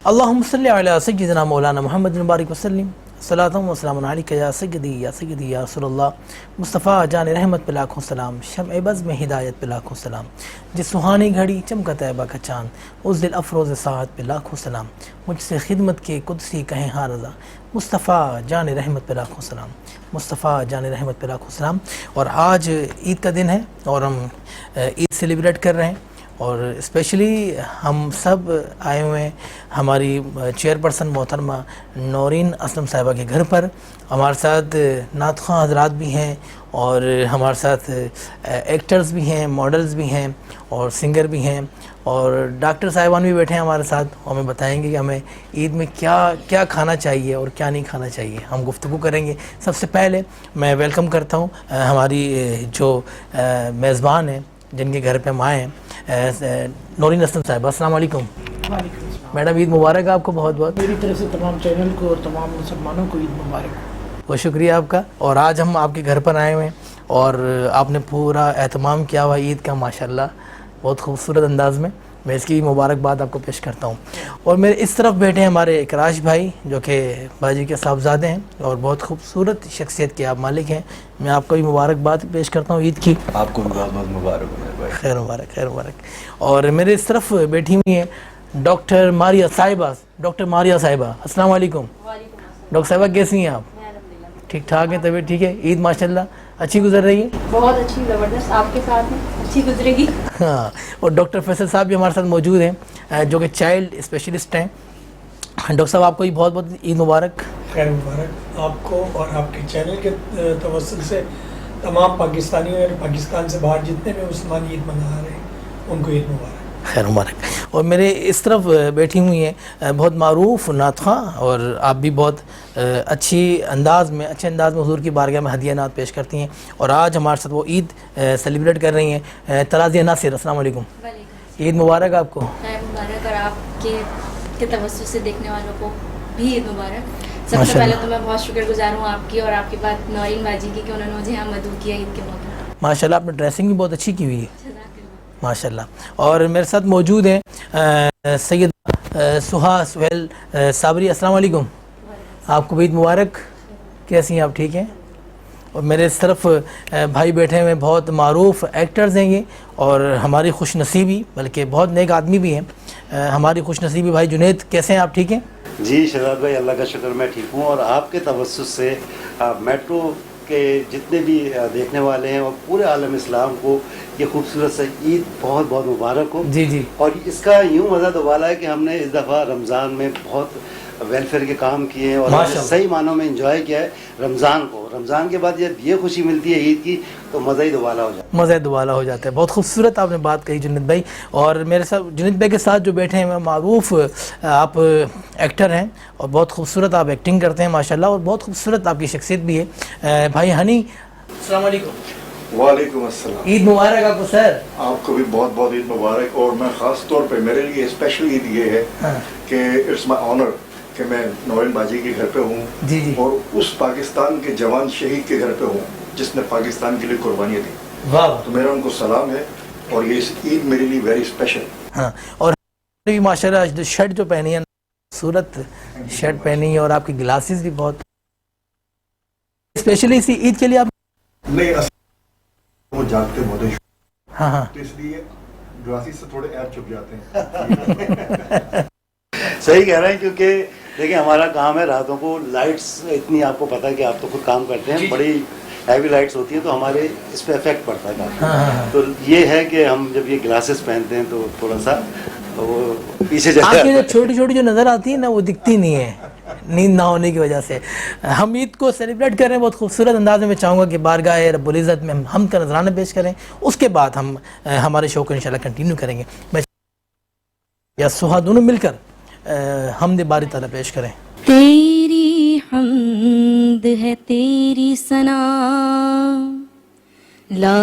اللہم صلی علی سیدنا مولانا محمد مبارک وسلم صلاۃ و سلام علیک یا سیدی یا رسول اللہ مصطفیٰ جان رحمت پہ لاکھوں سلام، شمع بز میں ہدایت پہ لاکھوں سلام، جس سہانی گھڑی چمکا طیبہ کا چاند اس دل افروز ساعت پہ لاکھوں سلام، مجھ سے خدمت کے قدسی کہیں ہاں رضا مصطفیٰ جان رحمت پہ لاکھوں سلام، مصطفیٰ جان رحمت پہ لاکھوں سلام۔ اور آج عید کا دن ہے اور ہم عید سیلیبریٹ کر رہے ہیں، اور اسپیشلی ہم سب آئے ہوئے ہیں ہماری چیئر پرسن محترمہ نورین اسلم صاحبہ کے گھر پر۔ ہمارے ساتھ نعت خواں حضرات بھی ہیں اور ہمارے ساتھ ایکٹرز بھی ہیں، ماڈلز بھی ہیں اور سنگر بھی ہیں، اور ڈاکٹر صاحبان بھی بیٹھے ہیں ہمارے ساتھ، ہمیں بتائیں گے کہ ہمیں عید میں کیا کھانا چاہیے اور کیا نہیں کھانا چاہیے، ہم گفتگو کریں گے۔ سب سے پہلے میں ویلکم کرتا ہوں ہماری جو میزبان ہیں جن کے گھر پہ ہم آئے ہیں، نورین اسلم صاحبہ۔ السلام علیکم میڈم، عید مبارک آپ کو بہت بہت۔ میری طرف سے تمام چینل کو اور تمام مسلمانوں کو عید مبارک۔ بہت شکریہ آپ کا۔ اور آج ہم آپ کے گھر پر آئے ہوئے ہیں اور آپ نے پورا اہتمام کیا ہوا عید کا، ماشاءاللہ بہت خوبصورت انداز میں، میں اس کی مبارکباد آپ کو پیش کرتا ہوں۔ اور میرے اس طرف بیٹھے ہیں ہمارے اکراش بھائی جو کہ باجی کے صاحبزادے ہیں اور بہت خوبصورت شخصیت کے آپ مالک ہیں، میں آپ کو بھی مبارکباد پیش کرتا ہوں عید کی۔ آپ کو بھی بہت بہت مبارک ہو میرے بھائی۔ خیر مبارک، خیر مبارک۔ اور میرے اس طرف بیٹھی ہوئی ہیں ڈاکٹر ماریہ صاحبہ۔ ڈاکٹر ماریہ صاحبہ، السلام علیکم۔ ڈاکٹر صاحبہ کیسی ہیں آپ؟ ٹھیک ٹھاک ہیں، طبیعت ٹھیک ہے؟ عید ماشاءاللہ اچھی گزر رہی ہے؟ بہت اچھی، زبردست، آپ کے ساتھ ہیں، اچھی گزرے گی۔ ہاں، اور ڈاکٹر فیصل صاحب بھی ہمارے ساتھ موجود ہیں جو کہ چائلڈ اسپیشلسٹ ہیں۔ ڈاکٹر صاحب آپ کو بھی بہت بہت عید مبارک۔ خیر مبارک آپ کو اور آپ کے چینل کے توسل سے تمام پاکستانیوں اور پاکستان سے باہر جتنے بھی مسلمان عید منا رہے ہیں ان کو عید مبارک۔ خیر مبارک۔ اور میرے اس طرف بیٹھی ہوئی ہیں بہت معروف نعت خواں، اور آپ بھی بہت اچھے انداز میں حضور کی بارگاہ میں ہدیہ نعت پیش کرتی ہیں، اور آج ہمارے ساتھ وہ عید سیلیبریٹ کر رہی ہیں۔ ترازیہ ناصر، السلام علیکم۔ عید مبارک آپ کو۔ خیر مبارک، اور آپ کے توسل سے دیکھنے والوں کو بھی عید مبارک۔ سب سے پہلے تو میں بہت شکر گزار ہوں آپ کی اور آپ کی بات نورین باجی کی کہ انہوں نے مجھے یہاں مدعو کیا عید کے موقع پر۔ ماشاءاللہ، آپ نے ڈریسنگ بھی بہت اچھی کی ہوئی ہے ماشاءاللہ۔ اور میرے ساتھ موجود ہیں سید سہا سہیل صابری، السلام علیکم۔ آپ کو بھی عید مبارک۔ کیسی ہیں آپ؟ ٹھیک ہیں؟ اور میرے اس طرف بھائی بیٹھے ہوئے بہت معروف ایکٹرز ہیں یہ، اور ہماری خوش نصیبی، بلکہ بہت نیک آدمی بھی ہیں ہماری خوش نصیبی بھائی جنید، کیسے ہیں آپ؟ ٹھیک ہیں جی شہزاد بھائی، اللہ کا شکر میں ٹھیک ہوں، اور آپ کے توسط سے میٹرو کے جتنے بھی دیکھنے والے ہیں اور پورے عالم اسلام کو یہ خوبصورت سے عید بہت بہت مبارک ہو۔ جی جی۔ اور اس کا یوں مزہ دوبالا ہے کہ ہم نے اس دفعہ رمضان میں بہت ویلفیئر کے کام کیے ہیں اور ہم نے صحیح معنوں میں انجوائے کیا ہے رمضان کو۔ رمضان کے بعد جب یہ خوشی ملتی ہے عید کی تو مزہ ہی دوبالا ہو جاتا ہے، مزہ دوبالا ہو جاتا ہے۔ بہت خوبصورت آپ نے بات کہی جنید بھائی۔ اور میرے ساتھ جنید بھائی کے ساتھ جو بیٹھے ہیں وہ معروف آپ ایکٹر ہیں اور بہت خوبصورت آپ ایکٹنگ کرتے ہیں ماشاءاللہ، اور بہت خوبصورت آپ کی شخصیت بھی ہے۔ بھائی ہنی، السلام علیکم۔ وعلیکم السلام۔ عید مبارک آپ کو سر۔ آپ کو بھی بہت بہت عید مبارک۔ اور میں خاص طور پہ میرے لیے اسپیشل عید یہ ہے کہ اٹس مائی آنر کہ میں نورین باجی کے گھر پہ ہوں، جی جی، اور اس پاکستان کے جوان شہید کے گھر پہ ہوں جس نے پاکستان کے لیے قربانیاں دی۔ واہ، تو میرا ان کو سلام ہے، اور یہ عید میرے لیے ویری اسپیشل۔ ہاں، اور ماشاءاللہ شرٹ جو پہنی ہے، خوبصورت شرٹ پہنی ہے، اور آپ کی گلاسز بھی بہت اسپیشلی اسی عید کے لیے آپ نہیں، وہ جاگتے بہت، ہاں ہاں، تو اس لیے گلاسز سے تھوڑے ایپ چھپ جاتے ہیں۔ صحیح کہہ رہے ہیں، کیونکہ دیکھیں ہمارا کام ہے راتوں کو لائٹس اتنی، آپ کو پتہ ہے کہ آپ تو خود کام کرتے ہیں، بڑی ہیوی لائٹس ہوتی ہیں تو ہمارے اس پہ افیکٹ پڑتا ہے کافی۔ تو یہ ہے کہ ہم جب یہ گلاسز پہنتے ہیں تو تھوڑا سا وہ پیچھے آپ کی جو چھوٹی چھوٹی جو نظر آتی ہے نا وہ دکھتی نہیں ہے نیند نہ ہونے کی وجہ سے۔ ہم عید کو سیلیبریٹ کر رہے ہیں بہت خوبصورت انداز میں چاہوں گا کہ بارگاہ رب العزت میں ہم کا نذرانہ پیش کریں، اس کے بعد ہم ہمارے شو کو انشاءاللہ کنٹینیو کریں گے۔ میں یا سہا دونوں مل کر حمد باری تعالیٰ پیش کریں۔ تیری حمد ہے تیری ثنا، لا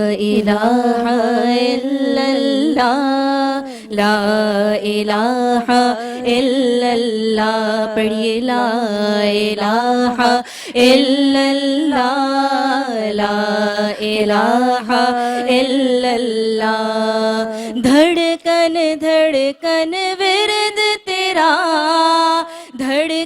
الہ الا اللہ، لا الہ الا اللہ، پڑھیے لا الہ الا اللہ، لا الہ الا اللہ۔ دھڑکن دھڑکن ورد تیرا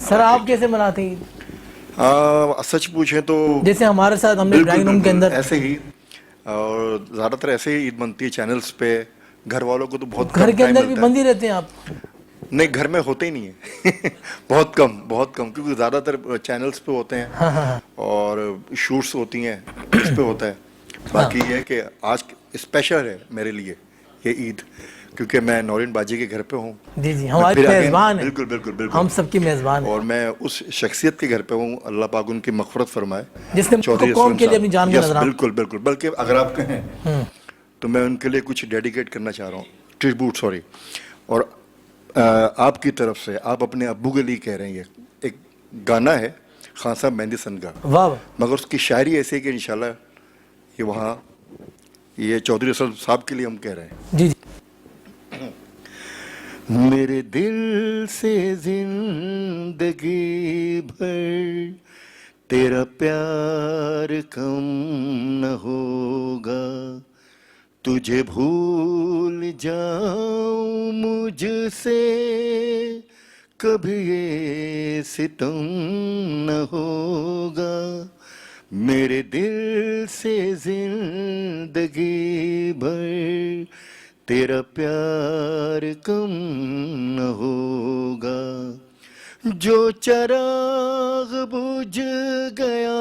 سر آپ کیسے مناتے ہیں عید؟ سچ پوچھیں تو جیسے ہمارے ساتھ ہم نے ڈرائنگ روم کے اندر ایسے ہی، اور زیادہ تر ایسے ہی عید بنتی ہے چینلز پہ. گھر والوں کو تو بہت گھر کم کے ٹائم اندر بھی ملتا ہے. بند ہی رہتے ہیں آپ؟ نہیں، گھر میں ہوتے ہی نہیں ہے. بہت کم کیونکہ زیادہ تر چینلز پہ ہوتے ہیں اور شوٹس ہوتی ہیں، اس پہ ہوتا ہے. باقی یہ ہے کہ آج اسپیشل ہے میرے لیے یہ عید، کیونکہ میں نورین باجی کے گھر پہ ہوں. جی جی، ہماری میزبان ہیں. بالکل ہم سب کی میزبان ہیں. اور میں اس شخصیت کے گھر پہ ہوں، اللہ پاک ان کی مغفرت فرمائے، جس نے چودھری قوم اسلم کے لیے صاحب. اپنی جان کا نذرانہ. بالکل. بلکہ اگر آپ کہیں تو میں ان کے لیے کچھ ڈیڈیکیٹ کرنا چاہ رہا ہوں، ٹریبیوٹ، سوری. اور آپ کی طرف سے آپ اپنے ابو کے لیے کہہ رہے ہیں. یہ ایک گانا ہے خان صاحب مہندی سن کا، واہ، مگر اس کی شاعری ایسی ہے کہ انشاءاللہ یہ وہاں یہ چودھری اسلم صاحب کے لیے ہم کہہ رہے ہیں. جی جی. میرے دل سے زندگی بھر تیرا پیار کم نہ ہوگا، تجھے بھول جاؤں مجھ سے کبھی یہ ستم نہ ہوگا. میرے دل سے زندگی بھر تیرا پیار کم نہ ہوگا. جو چراغ بجھ گیا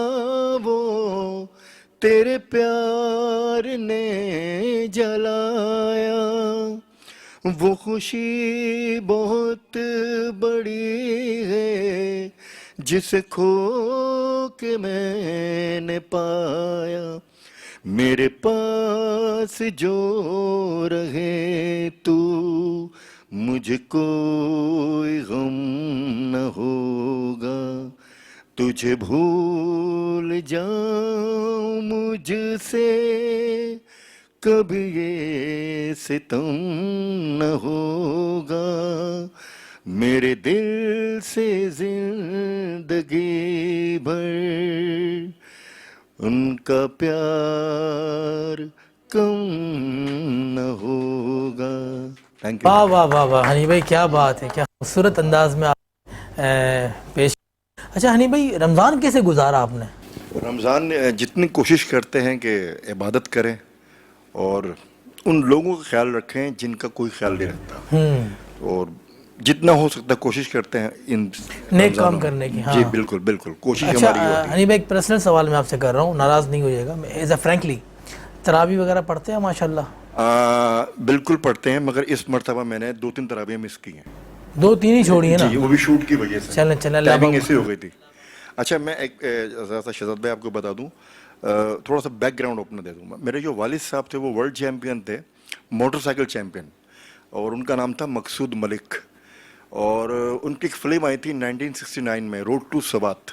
وہ تیرے پیار نے جلایا، وہ خوشی بہت بڑی ہے جسے کھو کے میں نے پایا. میرے پاس جو رہے تو مجھے کوئی غم نہ ہوگا، تجھے بھول جاؤں مجھ سے کبھی یہ ستم نہ ہوگا. میرے دل سے زندگی بھر ان کا پیار کم نہ ہوگا. Thank you. واہ واہ واہ واہ، ہنی بھائی کیا بات ہے، کیا خوبصورت انداز میں آپ پیش. اچھا ہنی بھائی، رمضان کیسے گزارا آپ نے؟ رمضان جتنی کوشش کرتے ہیں کہ عبادت کریں اور ان لوگوں کا خیال رکھیں جن کا کوئی خیال نہیں رکھتا، اور جتنا ہو سکتا کوشش کرتے ہیں ان نیک کام کرنے کی. جی بالکل کوشش اچھا ہماری ہوتی ہے. ہنی بھائی، ایک پرسنل سوال میں آپ سے کر رہا ہوں، ناراض نہیں ہوئیے گا. ایز اے فرینکلی تراویح وغیرہ پڑھتے ہیں ماشاء اللہ؟ بالکل پڑھتے ہیں، مگر اس مرتبہ میں نے 2-3 تراویح مس کی ہیں. 2-3 ہی چھوڑی ہے نا؟ جی، وہ بھی شوٹ کی وجہ سے. چلیں ٹائمنگ ایسی ہو گئی تھی. اچھا میں ایک ذرا سا شہزاد بھائی آپ کو بتا دوں، تھوڑا سا بیک گراؤنڈ اوپن دے دوں. میرے جو والد صاحب تھے وہ ورلڈ چیمپئن تھے، موٹر سائیکل چیمپئن، اور ان کا نام تھا مقصود ملک. اور ان کی ایک فلم آئی تھی 1969 میں، روڈ ٹو سوات.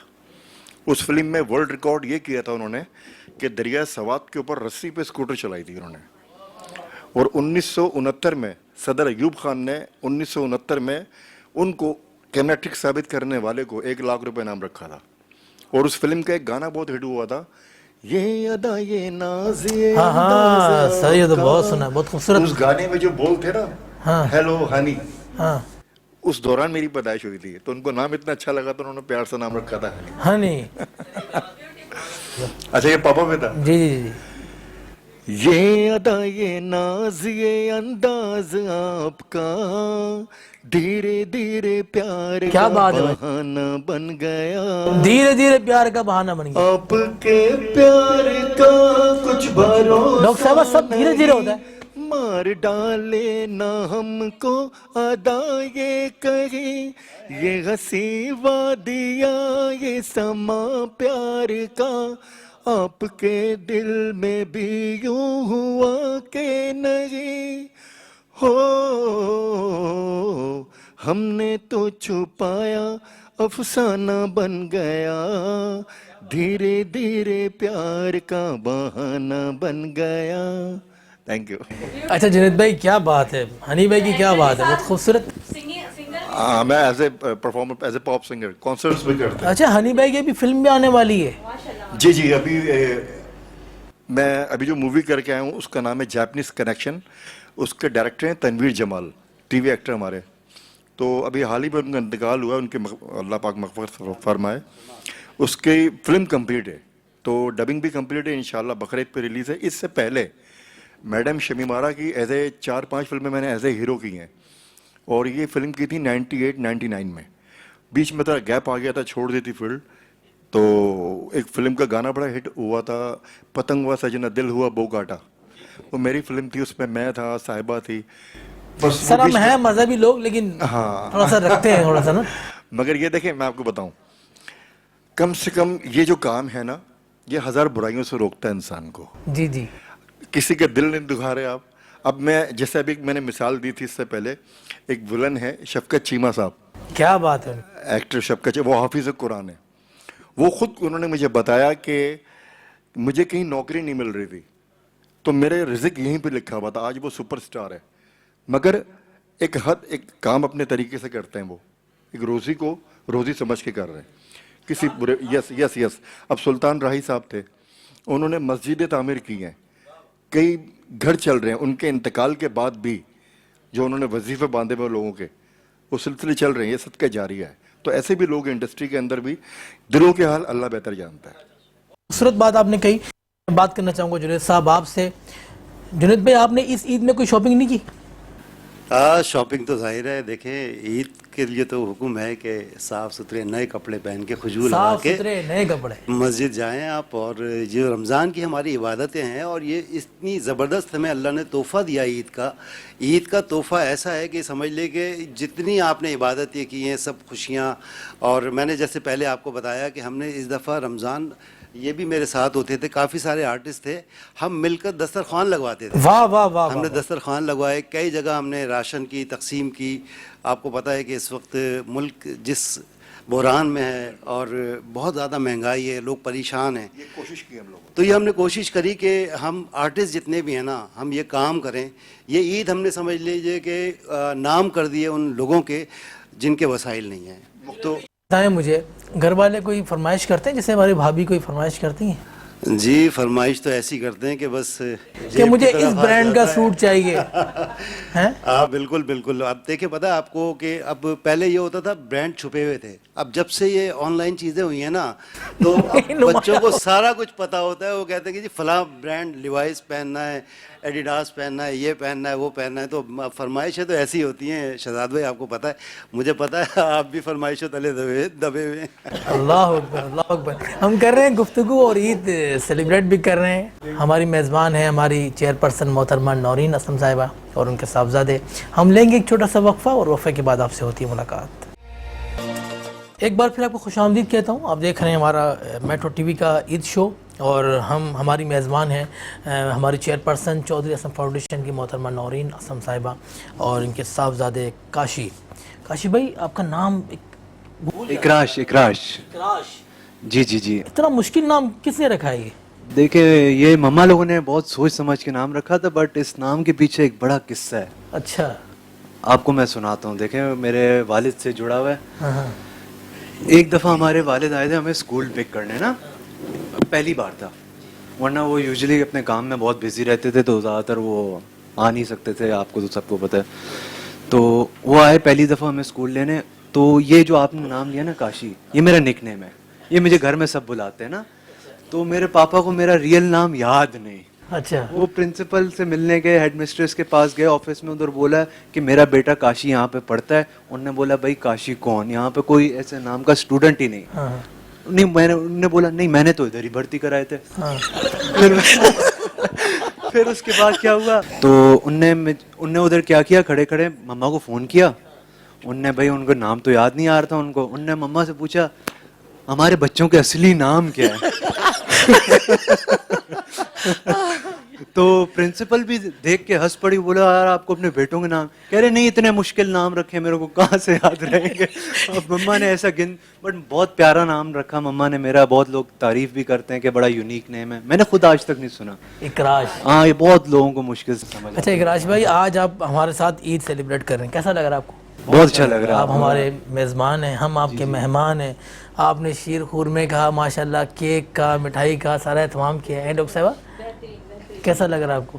اس فلم میں ورلڈ ریکارڈ یہ کیا تھا انہوں نے کہ دریا سوات کے اوپر رسی پہ اسکوٹر چلائی تھی انہوں نے. اور 1969 میں صدر ایوب خان نے 1969 میں ان کو کیمرہ ٹرک ثابت کرنے والے کو 1 لاکھ روپے انعام رکھا تھا. اور اس فلم کا ایک گانا بہت ہٹ ہوا تھا، یہ ادا یہ ناز یہ ہاں صحیح ہے، تو بہت سنا، بہت خوبصورت. اس گانے میں جو بول تھے نا، ہیلو ہنی، اس دوران میری پیدائش ہوئی تھی، تو ان کو نام اتنا اچھا لگا تو انہوں نے پیار سے نام رکھا تھا ہنی. اچھا یہ پاپا میں تھا. جی جی جی. یہ ادا یہ ناز یہ انداز آپ کا دھیرے دھیرے پیار کا بہانہ بن گیا. دھیرے دھیرے پیار کا بہانہ بن گیا. آپ کے پیار کا کچھ بھروسہ ڈاکٹر صاحب سب دھیرے دھیرے ہوتا ہے. مار ڈالے نہ ہم کو ادا یہ کہیں، یہ ہنسی وادیاں یہ سما پیار کا آپ کے دل میں بھی یوں ہوا کہ نہیں ہو. ہم نے تو چھپایا افسانہ بن گیا، دھیرے دھیرے پیار کا بہانہ بن گیا. Thank you. اچھا جنید بھائی کیا بات ہے، ہنی بھائی کی کیا بات ہے، بہت خوبصورت. میں as a performer, as a pop singer concerts بھی کرتا ہوں. اچھا ہنی بھائی کی ابھی فلم بھی آنے والی ہے؟ جی ابھی میں ابھی جو مووی کر کے آیا ہوں اس کا نام ہے جاپنیز کنیکشن. اس کے ڈائریکٹر ہیں تنویر جمال، ٹی وی ایکٹر ہمارے. تو ابھی حال ہی میں ان کا انتقال ہوا, ان کے اللہ پاک مغفرت فرمائے. اس کی فلم کمپلیٹ ہے, تو ڈبنگ بھی کمپلیٹ ہے, انشاءاللہ بقرعید پہ ریلیز ہے. اس سے پہلے میڈم شمیم آرا کی ایز اے 4-5 فلمیں میں نے ایز اے ہیرو کی ہیں, اور یہ فلم کی تھی 98-99 میں. بیچ میں تھوڑا گیپ آ گیا تھا, چھوڑ دی تھی فیلڈ. تو ایک فلم کا گانا بڑا ہٹ ہوا تھا, پتنگ ہوا سجنا دل ہوا بو کاٹا, وہ میری فلم تھی, اس میں میں تھا, صاحبہ تھی. سر ہم ہیں مذہبی لوگ لیکن تھوڑا سا رکھتے ہیں تھوڑا سا نا. مگر یہ دیکھیں میں آپ کو بتاؤں, کم سے کم یہ جو کام ہے نا, یہ 1000 برائیوں سے روکتا ہے انسان کو. جی جی, کسی کے دل نہیں دکھا رہے آپ. اب میں جیسے ابھی میں نے مثال دی تھی اس سے پہلے, ایک ولن ہے شفقت چیمہ صاحب, کیا بات ہے, ایکٹر شفقت, وہ حافظ قرآن ہے. وہ خود انہوں نے مجھے بتایا کہ مجھے کہیں نوکری نہیں مل رہی تھی, تو میرے رزق یہیں پہ لکھا ہوا تھا. آج وہ سپر سٹار ہے, مگر ایک کام اپنے طریقے سے کرتے ہیں. وہ ایک روزی کو روزی سمجھ کے کر رہے ہیں. کسی برے یس اب سلطان راہی صاحب تھے, انہوں نے مسجدیں تعمیر کی ہیں, کئی گھر چل رہے ہیں. ان کے انتقال کے بعد بھی جو انہوں نے وظیفے باندھے ہوئے لوگوں کے, وہ سلسلے چل رہے ہیں. یہ صدقہ جاریہ ہے. تو ایسے بھی لوگ انڈسٹری کے اندر بھی, دلوں کے حال اللہ بہتر جانتا ہے. خوبصورت بات آپ نے کہی. بات کرنا چاہوں گا جنید صاحب آپ سے. جنید بھائی, آپ نے اس عید میں کوئی شاپنگ نہیں کی؟ شاپنگ تو ظاہر ہے, دیکھیں عید کے لیے تو حکم ہے کہ صاف ستھرے نئے کپڑے پہن کے خوشبو لگا صاف کے ستھرے نئے کپڑے مسجد جائیں آپ. اور جو رمضان کی ہماری عبادتیں ہیں, اور یہ اتنی زبردست ہمیں اللہ نے تحفہ دیا عید کا تحفہ ایسا ہے کہ سمجھ لے کہ جتنی آپ نے عبادتیں کی ہیں سب خوشیاں. اور میں نے جیسے پہلے آپ کو بتایا کہ ہم نے اس دفعہ رمضان, یہ بھی میرے ساتھ ہوتے تھے, کافی سارے آرٹسٹ تھے, ہم مل کر دسترخوان لگواتے تھے. واہ واہ واہ, ہم نے دسترخوان لگوائے, کئی جگہ ہم نے راشن کی تقسیم کی. آپ کو پتہ ہے کہ اس وقت ملک جس بحران میں ہے اور بہت زیادہ مہنگائی ہے, لوگ پریشان ہیں. یہ کوشش کی ہم لوگوں, تو یہ ہم نے کوشش کری کہ ہم آرٹسٹ جتنے بھی ہیں نا, ہم یہ کام کریں. یہ عید ہم نے سمجھ لیجئے کہ نام کر دیے ان لوگوں کے جن کے وسائل نہیں ہیں. تو بتائیں مجھے, گھر والے کوئی فرمائش کرتے ہیں, جیسے ہماری بھابھی کوئی فرمائش کرتی ہیں؟ جی فرمائش تو ایسی کرتے ہیں کہ بس کہ مجھے اس برانڈ کا سوٹ چاہیے. ہاں بالکل بالکل. اب دیکھیں پتہ ہے آپ کو کہ اب پہلے یہ ہوتا تھا برانڈ چھپے ہوئے تھے, اب جب سے یہ آن لائن چیزیں ہوئی ہیں نا, تو بچوں کو سارا کچھ پتہ ہوتا ہے. وہ کہتے ہیں کہ جی فلاں برانڈ لیوائس پہننا ہے, ایڈیڈاس پہننا ہے, یہ پہننا ہے, وہ پہننا ہے. تو فرمائشیں تو ایسی ہوتی ہیں شہزاد بھائی, آپ کو پتہ ہے, مجھے پتہ ہے آپ بھی فرمائشوں تلے دبے ہوئے ہیں. اللہ اکبر اللہ اکبر. ہم کر رہے ہیں گفتگو اور عید سیلیبریٹ بھی کر رہے ہیں. ہماری میزبان ہے ہماری چیئر پرسن محترمہ نورین اسلم صاحبہ اور ان کے صاحبزادے. ہم لیں گے ایک چھوٹا سا وقفہ, اور وقفے کے بعد آپ سے ہوتی ہے ملاقات. ایک بار پھر آپ کو خوش آمدید کہتا ہوں. آپ دیکھ رہے ہیں ہمارا میٹرو ٹی وی کا عید شو, اور ہماری میزبان ہیں ہماری chairperson Chaudhry Aslam foundation کی محترمہ نورین اسلم صاحبہ اور ان کے صاحبزادے کاشی. کاشی بھائی, آپ کا نام اکراش جی جی جی. اتنا مشکل نام کس نے رکھا ہے یہ؟ دیکھیں یہ مما لوگوں نے بہت سوچ سمجھ کے نام رکھا تھا, بٹ اس نام کے پیچھے ایک بڑا قصہ ہے. اچھا, آپ کو میں سناتا ہوں. دیکھیں میرے والد سے جڑا ہوا ہے. ایک دفعہ ہمارے والد آئے تھے ہمیں اسکول پک کرنے نا, پہلی بار تھا, ورنہ وہ یوزلی اپنے کام میں بہت بزی رہتے تھے, تو زیادہ تر وہ آ نہیں سکتے تھے, آپ کو تو سب کو پتہ ہے. تو وہ آئے پہلی دفعہ ہمیں اسکول لینے. تو یہ جو آپ نے نام لیا نا کاشی, یہ میرا نک نیم ہے, یہ مجھے گھر میں سب بلاتے ہیں نا. تو میرے پاپا کو میرا ریئل نام یاد نہیں. اچھا, وہ پرنسپل سے ملنے گئے, ہیڈ مسٹریس کے پاس گئے آفس میں, ادھر بولا کہ میرا بیٹا کاشی یہاں پہ پڑھتا ہے. انہوں نے بولا بھائی کاشی کون, یہاں پہ کوئی ایسے نام کا اسٹوڈنٹ ہی نہیں. نہیں, انہوں نے بولا نہیں میں نے تو ادھر ہی بھرتی کرائے تھے. پھر اس کے بعد کیا ہوا, تو انہوں نے ادھر کیا کیا, کھڑے کھڑے مما کو فون کیا. انہوں نے بھائی ان کا نام تو یاد نہیں آ رہا تھا ان کو. انہوں نے مما سے پوچھا ہمارے بچوں کے اصلی نام کیا ہے. تو پرنسپل بھی دیکھ کے ہنس پڑی, بولا یار آپ کو اپنے بیٹوں کے نام, کہہ رہے نہیں اتنے مشکل نام رکھے میرے کو کہاں سے یاد رہیں گے. اب مما نے ایسا بٹ بہت پیارا نام رکھا مما نے میرا. بہت لوگ تعریف بھی کرتے ہیں کہ بڑا یونیک نیم ہے, میں نے خود آج تک نہیں سنا. اکراش, ہاں یہ بہت لوگوں کو مشکل سے سمجھ. اچھا اکراش بھائی, آج آپ ہمارے ساتھ عید سیلیبریٹ کر رہے ہیں, کیسا لگ رہا ہے آپ کو؟ بہت اچھا لگ رہا ہے. آپ ہمارے میزبان ہیں, ہم آپ کے مہمان ہیں. آپ نے شیر خورمے کا, ماشاءاللہ کیک کا, مٹھائی کا سارا اہتمام کیا ہے. ڈاکٹر صاحبہ کیسا لگ رہا ہے آپ کو؟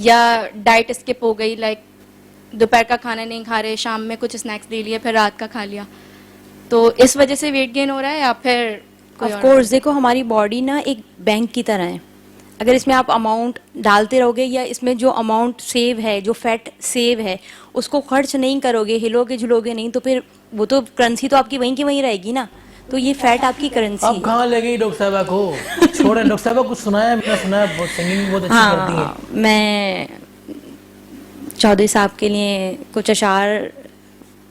یا ڈائٹ اسکپ ہو گئی, لائک دوپہر کا کھانا نہیں کھا رہے, شام میں کچھ اسنیکس لے لیا, پھر رات کا کھا لیا, تو اس وجہ سے ویٹ گین ہو رہا ہے یا پھر آف کورس دیکھو ہماری باڈی نا ایک بینک کی طرح ہے. اگر اس میں آپ اماؤنٹ ڈالتے رہو گے یا اس میں جو اماؤنٹ سیو ہے, جو فیٹ سیو ہے, اس کو خرچ نہیں کرو گے, ہلو گے جھلو گے نہیں, تو پھر وہ تو کرنسی تو آپ کی وہیں کی وہیں رہے گی نا. تو یہ فیٹ آپ کی کرنسی اب کہاں لے گئی ڈاکٹر صاحبہ کو, چھوڑیں. ڈاکٹر صاحبہ کچھ سنایا, میں نے سنا ہے بہت سنگنگ بہت اچھی کرتی ہیں. ہاں, میں چودھری صاحب کے لیے کچھ اشعار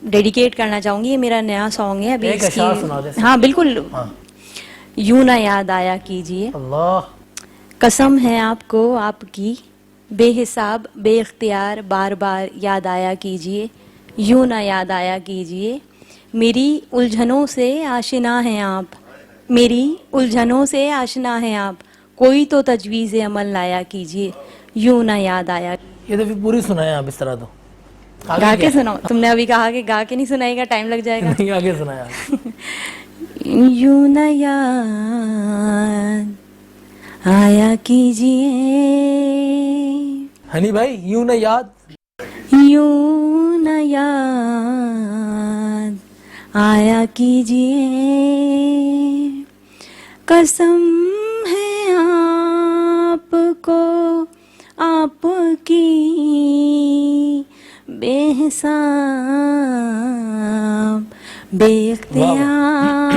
ڈیڈیکیٹ کرنا چاہوں گی. یہ میرا نیا سانگ ہے ابھی. ایک اشعار سنا دیں. ہاں بالکل. یوں نہ یاد آیا کیجئے, اللہ قسم ہے آپ کو آپ کی, بے حساب بے اختیار بار بار یاد آیا کیجئے. یوں نہ یاد آیا کیجئے, میری الجھنوں سے آشنا ہیں آپ, میری الجھنوں سے آشنا ہیں آپ, کوئی تو تجویز عمل لایا کیجئے. یوں نہ یاد آیا. یہ تو پھر پوری سنائیں آپ اس طرح تو. گا کے سناؤ, تم نے ابھی کہا کہ گا کے نہیں سنائے گا, ٹائم لگ جائے گا. نہیں آگے سنایا. یوں نہ یاد آیا کیجئے, ہنی بھائی یوں نہ یاد, یوں نہ یاد آیا کیجئے, قسم ہے آپ کو آپ کی, بے حساب بے اختیار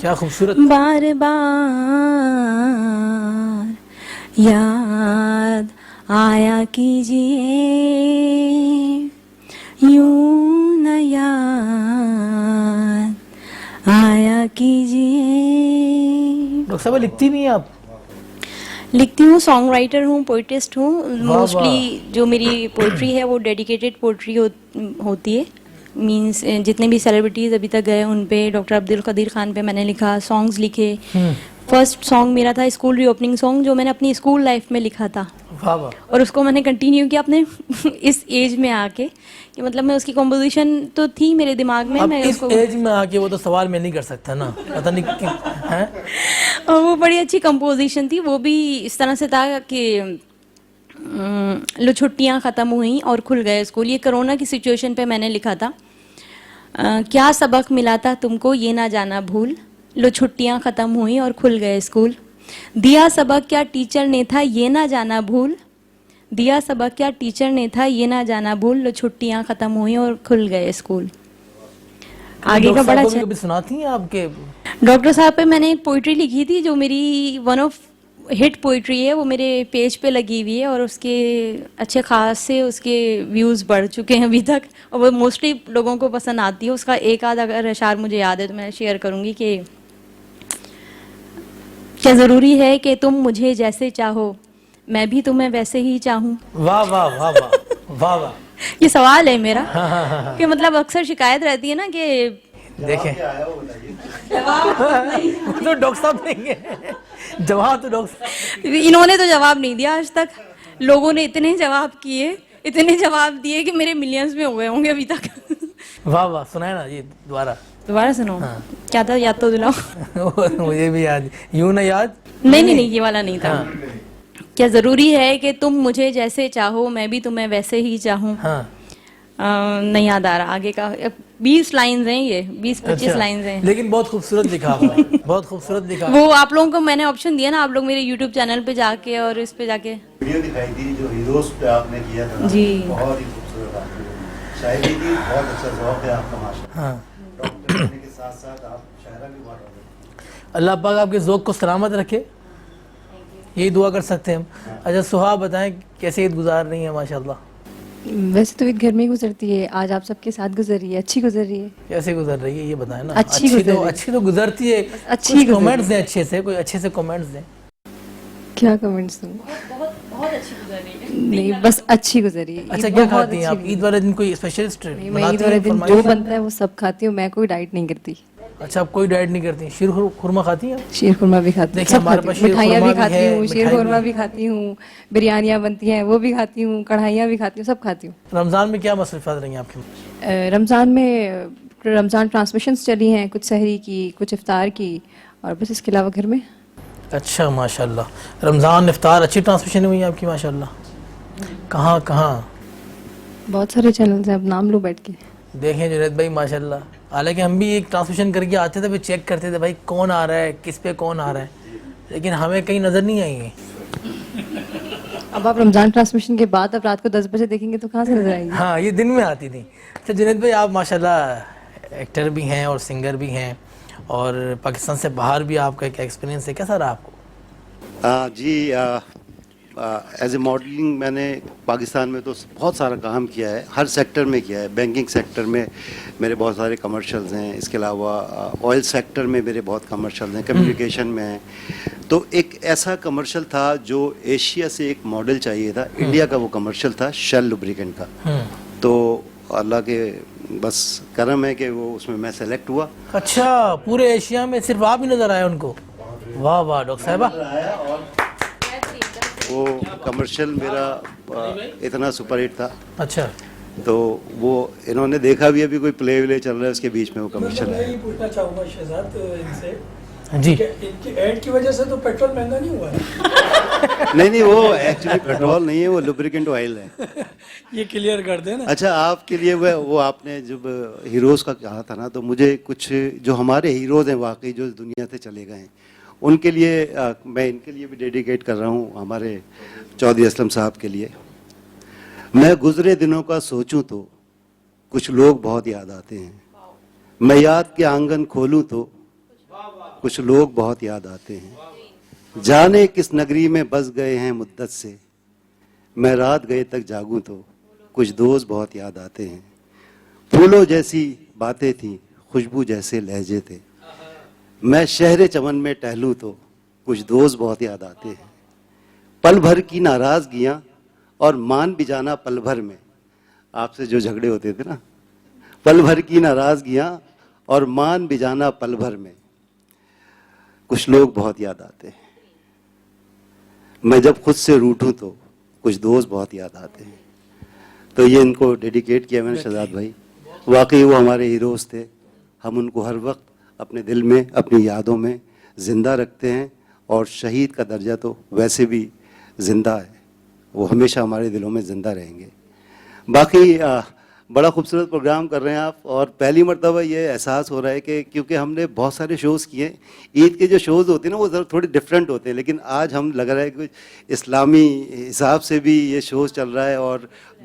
کیا خوبصورت. بار بار یاد آیا کیجئے, یوں نہ یاد آیا کیجئے. ڈاکٹر صاحبہ لکھتی نہیں ہیں آپ؟ لکھتی ہوں, سانگ رائٹر ہوں, پوئٹسٹ ہوں. موسٹلی جو میری پوئٹری ہے وہ ڈیڈیکیٹڈ پوئٹری ہوتی ہے. مینس جتنے بھی سیلیبریٹیز ابھی تک گئے ان پہ, ڈاکٹر عبد القدیر خان پہ میں نے لکھا, سانگز لکھے. فرسٹ سانگ میرا تھا اسکول ری اوپننگ سانگ, جو میں نے اپنی اسکول لائف میں لکھا تھا, اور اس کو میں نے کنٹینیو کیا اپنے اس ایج میں آ کے, کہ مطلب میں اس کی کمپوزیشن تو تھی میرے دماغ میں. میں اس ایج میں آ کے وہ تو سوال میں نہیں کر سکتا نا, پتہ نہیں. اور وہ بڑی اچھی کمپوزیشن تھی. وہ بھی اس طرح سے تھا کہ لو چھٹیاں ختم ہوئیں اور کھل گئے اسکول. یہ کرونا کی سچویشن پہ میں نے لکھا تھا. کیا سبق ملا تھا تم کو یہ نہ جانا بھول, لو چھٹیاں ختم ہوئیں اور کھل گئے اسکول. دیا سبق کیا ٹیچر نے تھا یہ نہ جانا بھول, دیا سبق کیا ٹیچر نے تھا یہ نہ جانا بھول, لو چھٹیاں ختم ہوئیں اور کھل گئے اسکول. آگے کا بڑا اچھا. سناتی ہیں آپ کے ڈاکٹر صاحب پہ میں نے ایک پوئٹری لکھی تھی جو میری ون آف ہٹ پوئٹری ہے, وہ میرے پیج پہ لگی ہوئی ہے, اور اس کے اچھے خاص سے اس کے ویوز بڑھ چکے ہیں ابھی تک, اور وہ موسٹلی لوگوں کو پسند آتی ہے. اس کا ایک آدھ اگر اشعار مجھے یاد ہے تو میں شیئر کروں گی کہ کیا ضروری ہے کہ تم مجھے جیسے چاہو میں بھی تمہیں ویسے ہی چاہوں. واہ واہ واہ واہ واہ واہ. یہ سوال ہے میرا کہ مطلب اکثر شکایت رہتی ہے نا کہ دیکھیں تو ڈاکٹر صاحب دیں گے جواب, تو ڈاکٹر انہوں نے تو جواب نہیں دیا آج تک. لوگوں نے اتنے جواب کیے, اتنے جواب دیے کہ میرے ملینز میں ہوئے ہوں گے ابھی تک. واہ واہ. سنائے نا یہ دوبارہ سنو. کیا تھا, یاد تو دلاؤ. مجھے بھی یاد. یوں نہ یاد, نہیں یہ والا نہیں تھا. کیا ضروری ہے کہ تم مجھے جیسے چاہو میں بھی تمہیں ویسے ہی چاہوں. نہیں یاد آ رہا آگے کا. 20 لائنز ہیں, یہ 20-25 لائنز ہیں, لیکن بہت خوبصورت لکھا ہوا ہے, بہت خوبصورت لکھا. وہ آپ لوگوں کو میں نے آپشن دیا نا, آپ لوگ میرے یوٹیوب چینل پہ جا کے اور اس پہ جا کے ویڈیو دکھائی تھی جو ہیروز پہ آپ نے کیا تھا, جی بہت ہی خوبصورت. آپ کی شاعری کی بہت اچھا ذوق ہے آپ کا ماشاءاللہ. ڈاکٹر بننے کے ساتھ ساتھ آپ شاعرہ بھی بہت ہوتے. اللہ پاک آپ کے ذوق کو سلامت رکھے, یہی دعا کر سکتے ہیں ہم. اچھا سہا بتائیں کیسے عید گزار رہی ہیں؟ ماشاءاللہ. ویسے تو عید گھر میں ہی گزرتی ہے, آج آپ سب کے ساتھ گزر رہی ہے, اچھی گزر رہی ہے. کیسے گزر رہی ہے یہ بتائیں نا. اچھی تو گزرتی ہے. اچھی کمنٹس دیں اچھے سے, کوئی اچھے سے کمنٹس دیں. کیا کمنٹس دوں؟ بہت اچھی گزر رہی ہے. نہیں بس اچھی گزر رہی ہے. اچھا کیا کھاتی ہیں آپ عید والے دن؟ کوئی اسپیشلسٹ میں عید والے دن جو بنتا ہے وہ سب کھاتی ہوں, میں کوئی ڈائٹ نہیں کرتی. اچھا آپ کوئی ڈائٹ نہیں کرتی. شیر خورما کھاتی ہیں؟ شیر خورما بھی کھاتی ہوں, سب کھاتی ہوں, مٹھائیاں بھی کھاتی ہوں, شیر خورما بھی کھاتی ہوں, بریانیاں بنتی ہیں وہ بھی کھاتی ہوں, کڑھائیاں بھی کھاتی ہوں, سب کھاتی ہوں. رمضان میں کیا مصروفیات رہی ہیں آپ کی؟ رمضان میں رمضان ٹرانسمیشنز چلی ہیں, کچھ سحری کی, کچھ افطار کی, اور بس اس کے علاوہ گھر میں. اچھا ماشاءاللہ. رمضان افطار اچھی ٹرانسمیشن ہوئی آپ کی ماشاءاللہ. کہاں کہاں بہت سارے چینلز ہیں, اب نام لو بیٹھ کے. دیکھیں جنید بھائی ماشاءاللہ, حالانکہ ہم بھی ایک ٹرانسمیشن کر کے آتے تھے, پھر چیک کرتے تھے بھائی کون آ رہا ہے, کس پہ کون آ رہا ہے, لیکن ہمیں کہیں نظر نہیں آئی ہیں. اب آپ رمضان ٹرانسمیشن کے بعد اب رات کو 10 بجے دیکھیں گے تو کہاں سے نظر آئیں گے. ہاں یہ دن میں آتی تھی. اچھا جنید بھائی آپ ماشاءاللہ ایکٹر بھی ہیں اور سنگر بھی ہیں, اور پاکستان سے باہر بھی آپ کا ایک ایکسپیرینس ہے, کیسا رہا آپ کو؟ جی ایز اے ماڈلنگ میں نے پاکستان میں تو بہت سارا کام کیا ہے, ہر سیکٹر میں کیا ہے. بینکنگ سیکٹر میں میرے بہت سارے کمرشلز ہیں, اس کے علاوہ آئل سیکٹر میں میرے بہت کمرشلز ہیں, کمیونیکیشن میں ہیں. تو ایک ایسا کمرشل تھا جو ایشیا سے ایک ماڈل چاہیے تھا, انڈیا کا وہ کمرشل تھا شیل لوبریکنٹ کا. تو اللہ کے بس کرم ہے کہ وہ اس میں میں سلیکٹ ہوا. اچھا پورے ایشیا میں صرف آپ ہی نظر آئے ان کو؟ واہ واہ ڈاکٹر صاحبہ. وہ کمرشل میرا اتنا سپر ہٹ تھا. اچھا تو وہ انہوں نے دیکھا بھی ابھی کوئی پلے ولے چل رہا ہے اس کے بیچ میں وہ کمرشل ہے. میں یہ پوچھنا چاہوں گا شہزاد ان سے جی کہ ان کی ایڈ کی وجہ سے تو پیٹرول مہنگا نہیں ہوا ہے؟ نہیں وہ ایکچولی پیٹرول نہیں ہے, وہ لوبریکنٹ آئل ہے. یہ کلیئر کر دیں نا. اچھا آپ کے لیے وہ آپ نے جب ہیروز کا کہا تھا نا, تو مجھے کچھ جو ہمارے ہیروز ہیں واقعی جو دنیا سے چلے گئے ہیں ان کے لیے میں ان کے لیے بھی ڈیڈیکیٹ کر رہا ہوں, ہمارے چودھری اسلم صاحب کے لیے. میں گزرے دنوں کا سوچوں تو کچھ لوگ بہت یاد آتے ہیں, میں یاد کے آنگن کھولوں تو کچھ لوگ بہت یاد آتے ہیں. جانے کس نگری میں بس گئے ہیں مدت سے, میں رات گئے تک جاگوں تو کچھ دوست بہت یاد آتے ہیں. پھولوں جیسی باتیں تھیں, خوشبو جیسے لہجے تھے, میں شہر چمن میں ٹہلوں تو کچھ دوست بہت یاد آتے ہیں. پل بھر کی ناراضگیاں اور مان بھی جانا پل بھر میں, آپ سے جو جھگڑے ہوتے تھے نا, پل بھر کی ناراضگیاں اور مان بھی جانا پل بھر میں, کچھ لوگ بہت یاد آتے ہیں. میں جب خود سے روٹھوں تو کچھ دوست بہت یاد آتے ہیں. تو یہ ان کو ڈیڈیکیٹ کیا میں نے شہزاد بھائی. واقعی وہ ہمارے ہیروز تھے, ہم ان کو ہر وقت اپنے دل میں اپنی یادوں میں زندہ رکھتے ہیں, اور شہید کا درجہ تو ویسے بھی زندہ ہے, وہ ہمیشہ ہمارے دلوں میں زندہ رہیں گے. باقی بڑا خوبصورت پروگرام کر رہے ہیں آپ, اور پہلی مرتبہ یہ احساس ہو رہا ہے کہ کیونکہ ہم نے بہت سارے شوز کیے, عید کے جو شوز ہوتے ہیں نا وہ ذرا تھوڑے ڈفرینٹ ہوتے ہیں, لیکن آج ہم لگ رہا ہے کہ اسلامی حساب سے بھی یہ شوز چل رہا ہے اور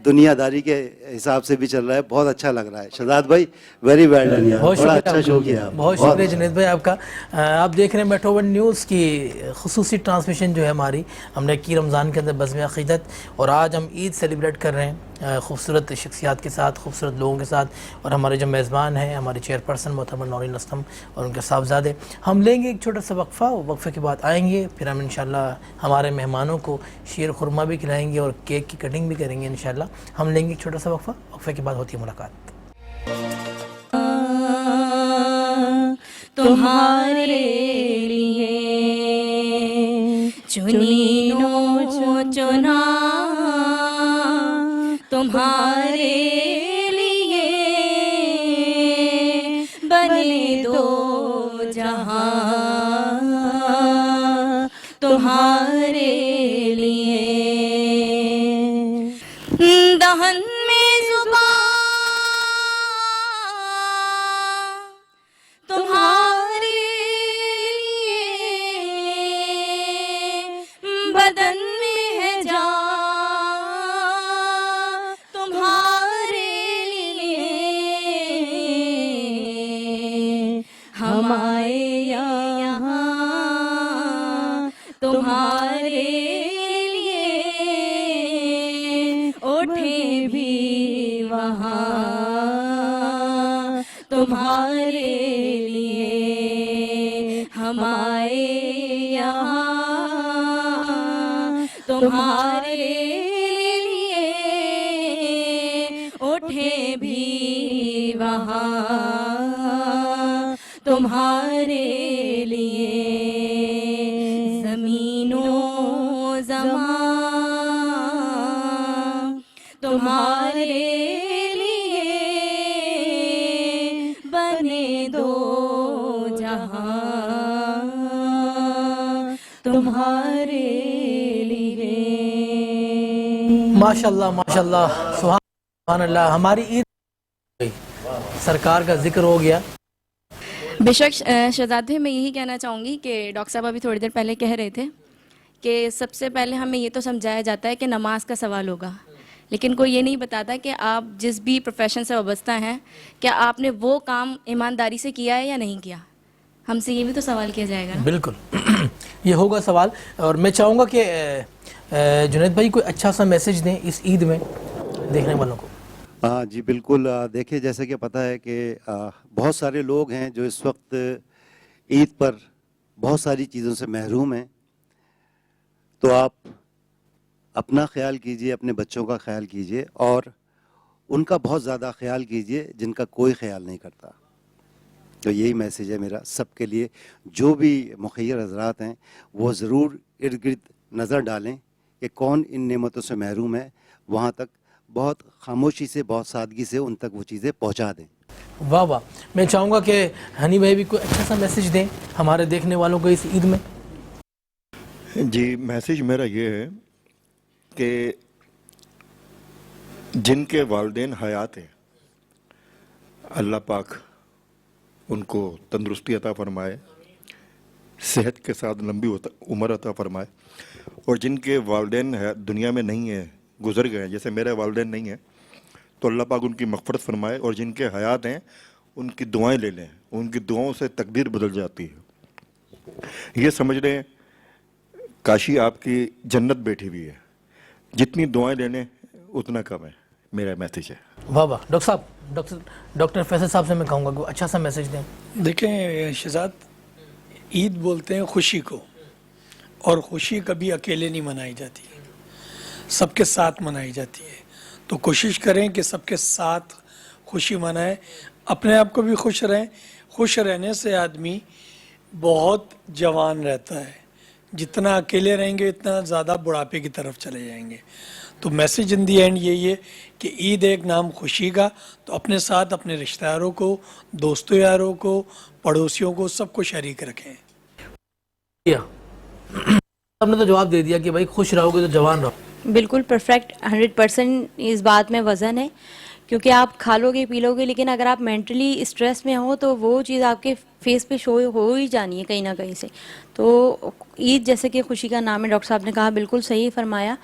دنیا داری کے حساب سے بھی چل رہا ہے. بہت اچھا لگ رہا ہے. شہزاد بھائی ویری ویل ڈن, بڑا اچھا شو کیا. بہت شکریہ جنید بھائی آپ کا. آپ دیکھ رہے ہیں میٹرو ون نیوز کی خصوصی ٹرانسمیشن جو ہے ہماری, ہم نے کی رمضان کے اندر بزم عقیدت, اور آج ہم عید سیلیبریٹ کر رہے ہیں خوبصورت شخصیات کے ساتھ, خوبصورت لوگوں کے ساتھ. اور ہمارے جو میزبان ہیں ہمارے چیئر پرسن محترمہ نورین اسلم اور ان کے صاحبزادے. ہم لیں گے ایک چھوٹا سا وقفہ, وقفے کے بعد آئیں گے, پھر ہم انشاءاللہ ہمارے مہمانوں کو شیر خورما بھی کھلائیں گے اور کیک کی کٹنگ بھی کریں گے انشاءاللہ. ہم لیں گے ایک چھوٹا سا وقفہ, وقفے کے بعد ہوتی ہے ملاقات. تمہارے لیے چنینوں چنا, تمہارے لیے بنے دو جہاں, تمہارے لیے دہن میں زبان تمہارے لیے, بدن میں ہے جان تمہارے لیے. ہم آئے یہاں تمہارے لیے, اٹھے بھی وہاں تمہارے لیے. ہم آئے یہاں تمہارے لیے, اٹھے بھی وہاں تمہارے لیے. زمین و زمان تمہارے لیے بنے دو جہاں, تمہارے لیے. ماشاءاللہ سبحان اللہ. ہماری عید سرکار کا ذکر ہو گیا. بے شک شہزادے میں یہی کہنا چاہوں گی کہ ڈاکٹر صاحب ابھی تھوڑی دیر پہلے کہہ رہے تھے کہ سب سے پہلے ہمیں یہ تو سمجھایا جاتا ہے کہ نماز کا سوال ہوگا, لیکن کوئی یہ نہیں بتاتا کہ آپ جس بھی پروفیشن سے وابستہ ہیں کیا آپ نے وہ کام ایمانداری سے کیا ہے یا نہیں کیا. ہم سے یہ بھی تو سوال کیا جائے گا. بالکل یہ ہوگا سوال. اور میں چاہوں گا کہ جنید بھائی کوئی اچھا سا میسج دیں اس عید میں دیکھنے والوں کو. ہاں جی بالکل. دیکھیں جیسے کہ پتہ ہے کہ بہت سارے لوگ ہیں جو اس وقت عید پر بہت ساری چیزوں سے محروم ہیں, تو آپ اپنا خیال کیجئے, اپنے بچوں کا خیال کیجئے اور ان کا بہت زیادہ خیال کیجئے جن کا کوئی خیال نہیں کرتا. تو یہی میسیج ہے میرا سب کے لیے. جو بھی مخیر حضرات ہیں وہ ضرور ارد گرد نظر ڈالیں کہ کون ان نعمتوں سے محروم ہے, وہاں تک بہت خاموشی سے, بہت سادگی سے ان تک وہ چیزیں پہنچا دیں. واہ واہ. میں چاہوں گا کہ ہنی بھائی بھی کوئی اچھا سا میسج دیں ہمارے دیکھنے والوں کو اس عید میں. جی میسیج میرا یہ ہے کہ جن کے والدین حیات ہیں اللہ پاک ان کو تندرستی عطا فرمائے, صحت کے ساتھ لمبی عمر عطا فرمائے, اور جن کے والدین دنیا میں نہیں ہیں, گزر گئے ہیں, جیسے میرے والدین نہیں ہیں, تو اللہ پاک ان کی مغفرت فرمائے, اور جن کے حیات ہیں ان کی دعائیں لے لیں, ان کی دعاؤں سے تقدیر بدل جاتی ہے. یہ سمجھ لیں کاشی آپ کی جنت بیٹھی ہوئی ہے, جتنی دعائیں لے لیں اتنا کم ہے. میرا میسیج ہے. واہ واہ. ڈاکٹر صاحب, ڈاکٹر فیصل صاحب سے میں کہوں گا کوئی اچھا سا میسج دیں. دیکھیں شہزاد, عید بولتے ہیں خوشی کو, اور خوشی کبھی اکیلے نہیں منائی جاتی, سب کے ساتھ منائی جاتی ہے. تو کوشش کریں کہ سب کے ساتھ خوشی منائیں, اپنے آپ کو بھی خوش رہیں. خوش رہنے سے آدمی بہت جوان رہتا ہے. جتنا اکیلے رہیں گے اتنا زیادہ بڑھاپے کی طرف چلے جائیں گے. تو میسیج ان دی اینڈ یہی ہے کہ عید ایک نام خوشی کا, تو اپنے ساتھ اپنے رشتہ داروں کو, دوستوں یاروں کو, پڑوسیوں کو, سب کو شریک رکھیں. ہم نے تو جواب دے دیا کہ بھائی خوش رہو گے تو جوان رہو. بالکل پرفیکٹ 100% اس بات میں وزن ہے, کیونکہ آپ کھا لو گے پی لو گے لیکن اگر آپ مینٹلی اسٹریس میں ہو تو وہ چیز آپ کے فیس پہ شو ہو ہی جانی ہے کہیں نہ کہیں سے. تو عید جیسے کہ خوشی کا نام ہے, ڈاکٹر صاحب نے کہا بالکل صحیح فرمایا.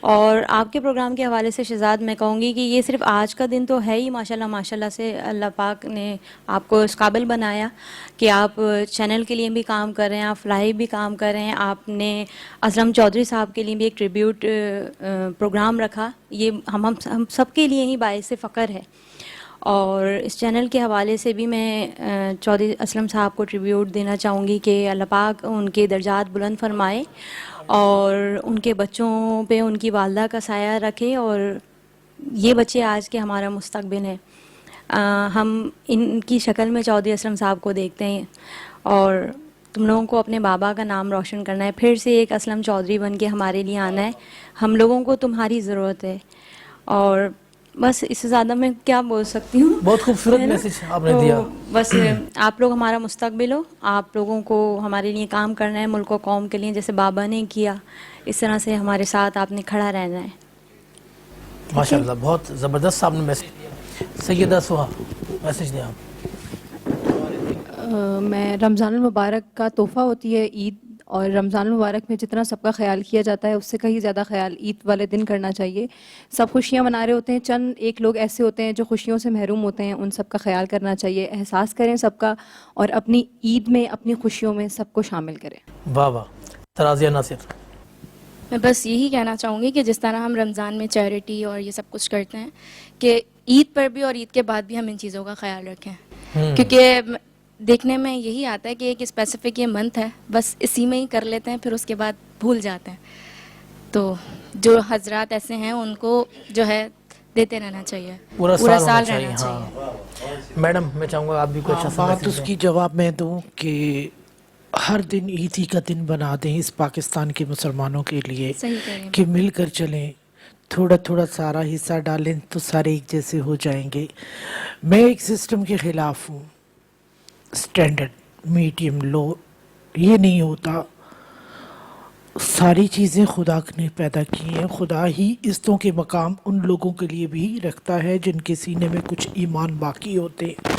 اور آپ کے پروگرام کے حوالے سے شہزاد میں کہوں گی کہ یہ صرف آج کا دن تو ہے ہی, ماشاءاللہ سے اللہ پاک نے آپ کو اس قابل بنایا کہ آپ چینل کے لیے بھی کام کر رہے ہیں, آپ لائیو بھی کام کر رہے ہیں. آپ نے اسلم چودھری صاحب کے لیے بھی ایک ٹریبیوٹ پروگرام رکھا, یہ ہم سب کے لیے ہی باعث فخر ہے. اور اس چینل کے حوالے سے بھی میں چودھری اسلم صاحب کو ٹریبیوٹ دینا چاہوں گی کہ اللہ پاک ان کے درجات بلند فرمائے اور ان کے بچوں پہ ان کی والدہ کا سایہ رکھے. اور یہ بچے آج کے ہمارا مستقبل ہیں. ہم ان کی شکل میں چودھری اسلم صاحب کو دیکھتے ہیں, اور تم لوگوں کو اپنے بابا کا نام روشن کرنا ہے, پھر سے ایک اسلم چودھری بن کے ہمارے لیے آنا ہے. ہم لوگوں کو تمہاری ضرورت ہے. اور بس اس سے زیادہ میں کیا بول سکتی ہوں. بہت خوبصورت میسج آپ نے دیا. بس آپ لوگ ہمارا مستقبل ہو, آپ لوگوں کو ہمارے لیے کام کرنا ہے, ملک و قوم کے لیے, جیسے بابا نے کیا اس طرح سے ہمارے ساتھ آپ نے کھڑا رہنا ہے. ماشاءاللہ بہت زبردست آپ نے میسج دیا. سیدہ سہا میسج دیں آپ. میں رمضان المبارک کا تحفہ ہوتی ہے عید, اور رمضان المبارک میں جتنا سب کا خیال کیا جاتا ہے اس سے کہیں زیادہ خیال عید والے دن کرنا چاہیے. سب خوشیاں منا رہے ہوتے ہیں, چند ایک لوگ ایسے ہوتے ہیں جو خوشیوں سے محروم ہوتے ہیں, ان سب کا خیال کرنا چاہیے. احساس کریں سب کا, اور اپنی عید میں اپنی خوشیوں میں سب کو شامل کریں. واہ واہ. ترازیہ ناصر. میں بس یہی کہنا چاہوں گی کہ جس طرح ہم رمضان میں چیریٹی اور یہ سب کچھ کرتے ہیں کہ عید پر بھی اور عید کے بعد بھی ہم ان چیزوں کا خیال رکھیں, کیونکہ دیکھنے میں یہی آتا ہے کہ ایک اسپیسیفک یہ منتھ ہے, بس اسی میں ہی کر لیتے ہیں, پھر اس کے بعد بھول جاتے ہیں. تو جو حضرات ایسے ہیں ان کو جو ہے دیتے رہنا چاہیے, پورا سال رہنا چاہیے. میڈم میں چاہوں گا آپ بھی کوئی اچھا سا بات اس کی جواب میں دوں کہ ہر دن عید ہی کا دن بنا دیں اس پاکستان کے مسلمانوں کے لیے, کہ مل کر چلیں, تھوڑا تھوڑا سارا حصہ ڈالیں تو سارے ایک جیسے ہو جائیں گے. میں ایک سسٹم کے خلاف ہوں, اسٹینڈرڈ میڈیم لو, یہ نہیں ہوتا. ساری چیزیں خدا نے پیدا کی ہیں. خدا ہی عزتوں کے مقام ان لوگوں کے لیے بھی رکھتا ہے جن کے سینے میں کچھ ایمان باقی ہوتے ہیں.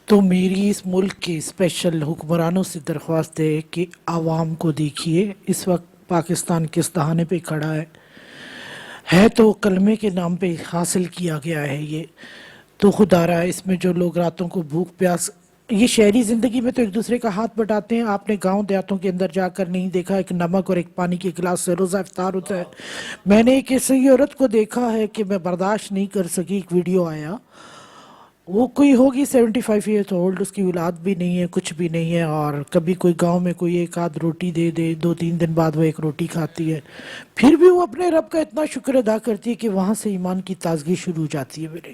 تو میری اس ملک کے اسپیشل حکمرانوں سے درخواست ہے کہ عوام کو دیکھیے اس وقت پاکستان کس دہانے پہ کھڑا ہے تو کلمے کے نام پہ حاصل کیا گیا ہے یہ. تو خدا را اس میں جو لوگ راتوں کو بھوک پیاس، یہ شہری زندگی میں تو ایک دوسرے کا ہاتھ بٹاتے ہیں. آپ نے گاؤں دیہاتوں کے اندر جا کر نہیں دیکھا ایک نمک اور ایک پانی کے گلاس سے روزہ افطار ہوتا ہے. میں نے ایک ایسی عورت کو دیکھا ہے کہ میں برداشت نہیں کر سکی. ایک ویڈیو آیا، وہ کوئی ہوگی 75 ایئرس اولڈ، اس کی اولاد بھی نہیں ہے، کچھ بھی نہیں ہے، اور کبھی کوئی گاؤں میں کوئی ایک آدھ روٹی دے دے، 2-3 دن بعد وہ ایک روٹی کھاتی ہے. پھر بھی وہ اپنے رب کا اتنا شکر ادا کرتی ہے کہ وہاں سے ایمان کی تازگی شروع ہو جاتی ہے میرے.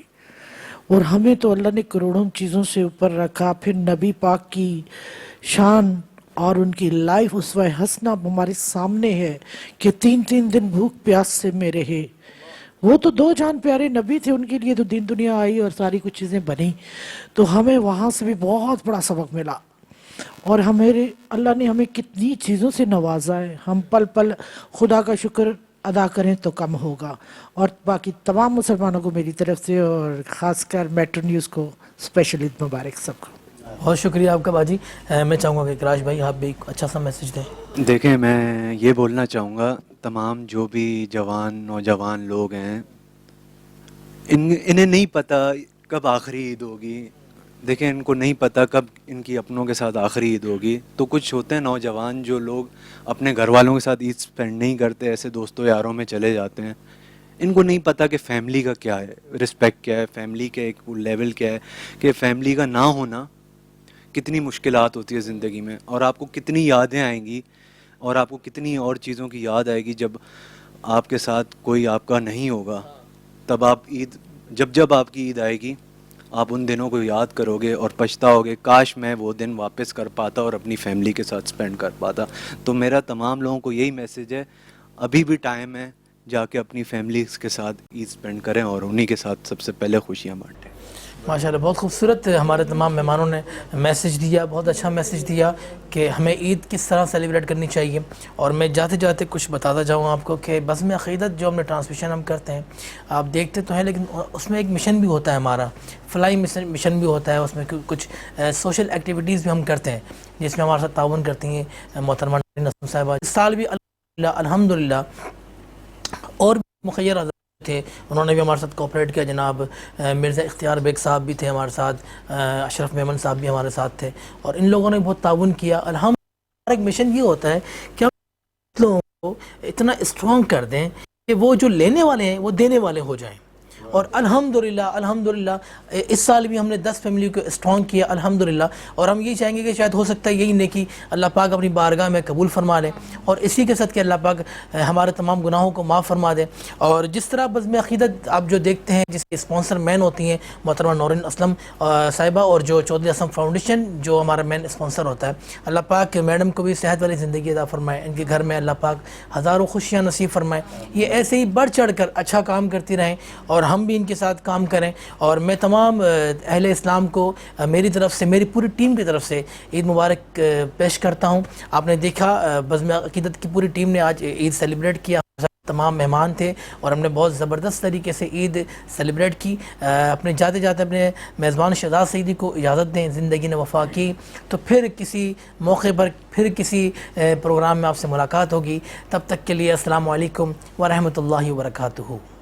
اور ہمیں تو اللہ نے کروڑوں چیزوں سے اوپر رکھا. پھر نبی پاک کی شان اور ان کی لائف اسوہ حسنہ ہمارے سامنے ہے کہ 3 دن بھوک پیاس سے میں رہے. وہ تو 2 جان پیارے نبی تھے، ان کے لیے تو دین دنیا آئی اور ساری کچھ چیزیں بنی. تو ہمیں وہاں سے بھی بہت بڑا سبق ملا. اور اللہ نے ہمیں کتنی چیزوں سے نوازا ہے. ہم پل پل خدا کا شکر ادا کریں تو کم ہوگا. اور باقی تمام مسلمانوں کو میری طرف سے اور خاص کر میٹرو نیوز کو اسپیشل عید مبارک سب کو. بہت شکریہ آپ کا باجی. میں چاہوں گا کہ کراش بھائی آپ بھی ایک اچھا سا میسج دیں. دیکھیں، میں یہ بولنا چاہوں گا تمام جو بھی نوجوان لوگ ہیں، انہیں نہیں پتہ کب آخری عید ہوگی. دیکھیں، ان کو نہیں پتہ کب ان کی اپنوں کے ساتھ آخری عید ہوگی. تو کچھ ہوتے ہیں نوجوان جو لوگ اپنے گھر والوں کے ساتھ عید سپینڈ نہیں کرتے، ایسے دوستوں یاروں میں چلے جاتے ہیں. ان کو نہیں پتہ کہ فیملی کا کیا ہے، رسپیکٹ کیا ہے، فیملی کا ایک لیول کیا ہے، کہ فیملی کا نہ ہونا کتنی مشکلات ہوتی ہے زندگی میں، اور آپ کو کتنی یادیں آئیں گی، اور آپ کو کتنی اور چیزوں کی یاد آئے گی جب آپ کے ساتھ کوئی آپ کا نہیں ہوگا. تب آپ جب آپ کی عید آئے گی، آپ ان دنوں کو یاد کرو گے اور پچھتاؤ گے، کاش میں وہ دن واپس کر پاتا اور اپنی فیملی کے ساتھ سپینڈ کر پاتا. تو میرا تمام لوگوں کو یہی میسج ہے، ابھی بھی ٹائم ہے، جا کے اپنی فیملیز کے ساتھ عید سپینڈ کریں اور انہی کے ساتھ سب سے پہلے خوشیاں بانٹیں. ماشاءاللہ بہت خوبصورت ہمارے تمام مہمانوں نے میسج دیا، بہت اچھا میسج دیا کہ ہمیں عید کس طرح سیلیبریٹ کرنی چاہیے. اور میں جاتے جاتے کچھ بتاتا جاؤں آپ کو کہ بزم عقیدت جو ہم نے ٹرانسمیشن ہم کرتے ہیں، آپ دیکھتے تو ہیں، لیکن اس میں ایک مشن بھی ہوتا ہے ہمارا، فلائی مشن بھی ہوتا ہے. اس میں کچھ سوشل ایکٹیویٹیز بھی ہم کرتے ہیں جس میں ہمارے ساتھ تعاون کرتی ہیں محترمہ نسیم صاحبہ. اس سال بھی الحمدللہ اور بھی مخیر تھے، انہوں نے بھی ہمارے ساتھ کوپریٹ کیا. جناب مرزا اختیار بیگ صاحب بھی تھے ہمارے ساتھ، اشرف میمن صاحب بھی ہمارے ساتھ تھے، اور ان لوگوں نے بہت تعاون کیا. الحمدللہ ایک مشن یہ ہوتا ہے کہ ہم لوگوں کو اتنا اسٹرانگ کر دیں کہ وہ جو لینے والے ہیں وہ دینے والے ہو جائیں. اور الحمدللہ اس سال بھی ہم نے 10 فیملی کو اسٹرانگ کیا الحمدللہ. اور ہم یہ چاہیں گے کہ شاید ہو سکتا ہے یہی نیکی اللہ پاک اپنی بارگاہ میں قبول فرما لے، اور اسی کے ساتھ کہ اللہ پاک ہمارے تمام گناہوں کو معاف فرما دے. اور جس طرح بزم عقیدت آپ جو دیکھتے ہیں جس کے اسپانسر مین ہوتی ہیں محترمہ نورین اسلم صاحبہ، اور جو چودھری اسلم فاؤنڈیشن جو ہمارا مین اسپانسر ہوتا ہے، اللہ پاک میڈم کو بھی صحت والی زندگی عطا فرمائے، ان کے گھر میں اللہ پاک ہزاروں خوشیاں نصیب فرمائے. یہ ایسے ہی بڑھ چڑھ کر اچھا کام کرتی رہیں اور ہم بھی ان کے ساتھ کام کریں. اور میں تمام اہل اسلام کو میری طرف سے، میری پوری ٹیم کی طرف سے عید مبارک پیش کرتا ہوں. آپ نے دیکھا بزم عقیدت کی پوری ٹیم نے آج عید سیلیبریٹ کیا، تمام مہمان تھے اور ہم نے بہت زبردست طریقے سے عید سیلیبریٹ کی. اپنے جاتے جاتے اپنے میزبان شہزاد سعیدی کو اجازت دیں، زندگی نے وفا کی تو پھر کسی موقع پر پھر کسی پروگرام میں آپ سے ملاقات ہوگی. تب تک کے لیے السلام علیکم ورحمۃ اللہ وبرکاتہ.